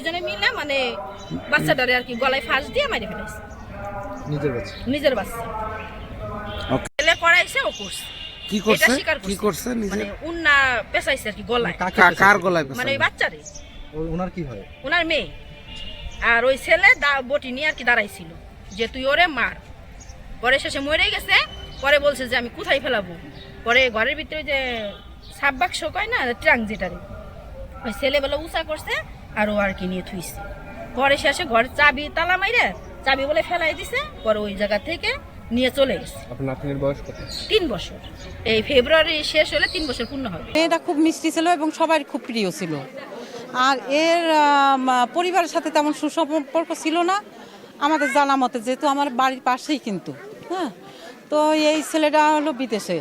দুইজনে মিলে মানে বাচ্চাটারে আর কি গলায় ফাঁস দিয়ে মারি ফেলেছে। নিজের বাচ্চা ছেলে করাইছে, ও করছে। কি করছে? কি করছে? মানে উন্না পেঁচাইছে আর কি গলায়। কার গলায়? মানে ওই বাচ্চারে। ওনার কি হয়? ওনার মেয়ে। আর ওই ছেলে বটি নিয়ে আর কি দাঁড়াইছিল যে তুই ওরে মার। পরে শেষে মরেই গেছে। পরে বলছে যে আমি কোথায় ফেলাবো। পরে ঘরের ভিতরে যে সাপ বাক্স কয় না, ট্রাঙ্ক যেটারে, ওই ছেলে বলে উঁচা করছে আর ও আর কি নিয়ে থুইছে। পরে শেষে ঘর চাবি তালা মাইরে চাবি বলে ফেলাই দিছে। পরে ওই জায়গা থেকে নিয়ে চলে গেছে। আপনার নাতনির বয়স কত? 3 বছর। এই ফেব্রুয়ারি শেষ হলে 3 বছর পূর্ণ হবে। মেয়েটা খুব মিষ্টি ছিল এবং সবার খুব প্রিয় ছিল। আর এর পরিবারের সাথে তেমন সুসম্পর্ক ছিল না আমাদের জানা মতে, যেহেতু আমার বাড়ির পাশেই কিন্তু। হ্যাঁ, তো এই ছেলেটা হলো বিদেশে।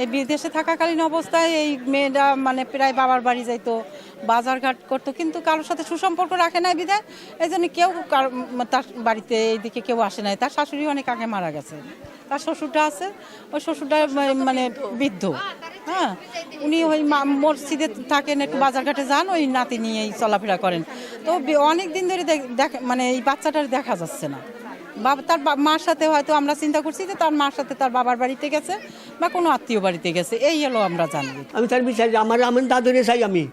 এই বিদেশে থাকাকালীন অবস্থায় এই মেয়েটা মানে প্রায় বাবার বাড়ি যাইতো, বাজারঘাট করতো, কিন্তু কারোর সাথে সুসম্পর্ক রাখে নাই বিধায় এই জন্য কেউ তার বাড়িতে এইদিকে কেউ আসে নাই। তার শাশুড়ি অনেক আগে মারা গেছে। তার শ্বশুরটা আছে, ওই শ্বশুরটা মানে বৃদ্ধ। হ্যাঁ, উনি ওই মসজিদে থাকেন, একটু বাজারঘাটে যান, ওই নাতি নিয়েই চলাফেরা করেন। তো অনেক দিন ধরে মানে এই বাচ্চাটার দেখা যাচ্ছে না। তার মার সাথে হয়তো আমরা চিন্তা করছি যে তার মার সাথে তার বাবার বাড়িতে গেছে বা কোনো আত্মীয় বাড়িতে গেছে, এই হলো আমরা জানি। আমি তার বিচার আমার দাদুরে চাই, আমি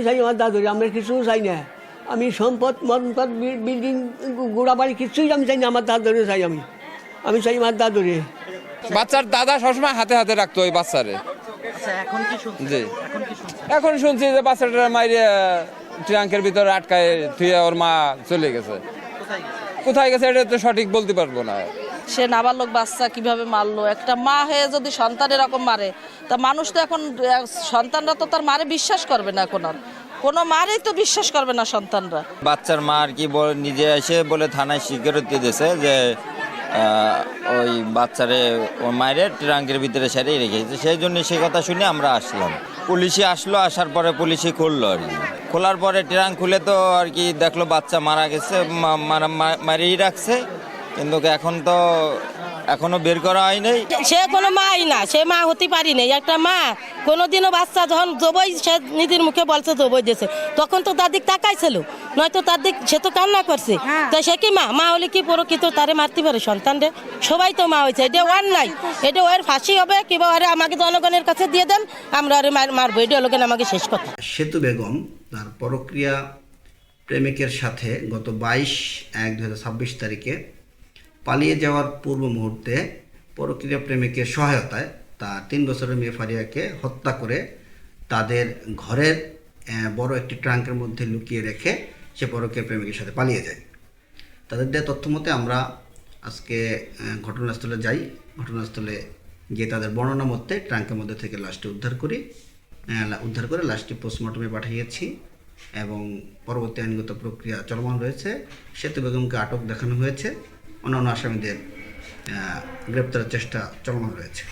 চাই আমার দাদুরে, আমার কিছু চাই না। আমি সম্পদ মনপদ বিল্ডিং গোড়া বাড়ি কিছুই আমি চাই না, আমার দাদুরে চাই। আমি চাই আমার দাদুরে। বাচ্চার দাদা সবসময় হাতে হাতে রাখতো ওই বাচ্চারে। জি, এখন শুনছি যে বাচ্চাটা মাইরে ট্রাঙ্কের ভিতরে আটকায় থুয়ে ওর মা চলে গেছে। কোথায় গেছে এটা তো সঠিক বলতে পারবো না। সে নাবালক বাচ্চা কিভাবে মারলো? একটা মা হয়ে যদি সন্তান এরকম মারে, তা মানুষ তো এখন সন্তানরা তো তার মারে বিশ্বাস করবে না। এখন আর কোনো মারেই তো বিশ্বাস করবে না সন্তানরা। বাচ্চার মা আর কি নিজে এসে বলে থানায় স্বীকারোক্তি দিয়েছে যে ওই বাচ্চারে ওর মায়ের ট্রাঙ্কের ভিতরে সারিয়ে রেখেছে। সেই জন্য সেই কথা শুনে আমরা আসলাম। পুলিশে আসলো, আসার পরে পুলিশে খুললো আর কি। খোলার পরে ট্রাঙ্ক খুলে তো আর কি দেখলো বাচ্চা মারা গেছে, মারিয়ে রাখছে। কিন্তু এখন তো এখনো বের করা হয় নাই। সে কোনো মাই না, সে মা হতে পারি নাই। একটা মা কোনোদিনও বাচ্চা যখন জবই সে নিজের মুখে বলছে জবই দিয়েছে, তখন তো তার দিক তাকাইছিল, নয়তো তার দিক সে তো কান্না করছে। তাই সে কি মা হলে কি প্রকৃত তারে মারতে পারে সন্তানরে? সবাই তো মা হয়েছে, এটা ওয়ার নাই, এটা ওর ফাঁসি হবে কিংবা ওরে আমাকে জনগণের কাছে দিয়ে দেন, আমরা ওরে মারবো, এটা হলো আমাকে শেষ কথা। সেতু বেগম তার পরক্রিয়া প্রেমিকের সাথে গত 22/1/2026 তারিখে পালিয়ে যাওয়ার পূর্ব মুহূর্তে পরক্রিয়া প্রেমিকের সহায়তায় তার 3 বছরের মেয়ে ফারিয়াকে হত্যা করে তাদের ঘরের বড় একটি ট্রাঙ্কের মধ্যে লুকিয়ে রেখে সে পরক্রিয়া প্রেমিকের সাথে পালিয়ে যায়। তাদের দেওয়া তথ্য মতে আমরা আজকে ঘটনাস্থলে যাই। ঘটনাস্থলে গিয়ে তাদের বর্ণনা মতে ট্রাঙ্কের মধ্যে থেকে লাশটি উদ্ধার করে লাশটি পোস্টমর্টমে পাঠিয়েছি এবং পরবর্তী আইনগত প্রক্রিয়া চলমান রয়েছে। সেতু বেগমকে আটক দেখানো হয়েছে, অন্যান্য আসামিদের গ্রেপ্তারের চেষ্টা চলমান রয়েছে।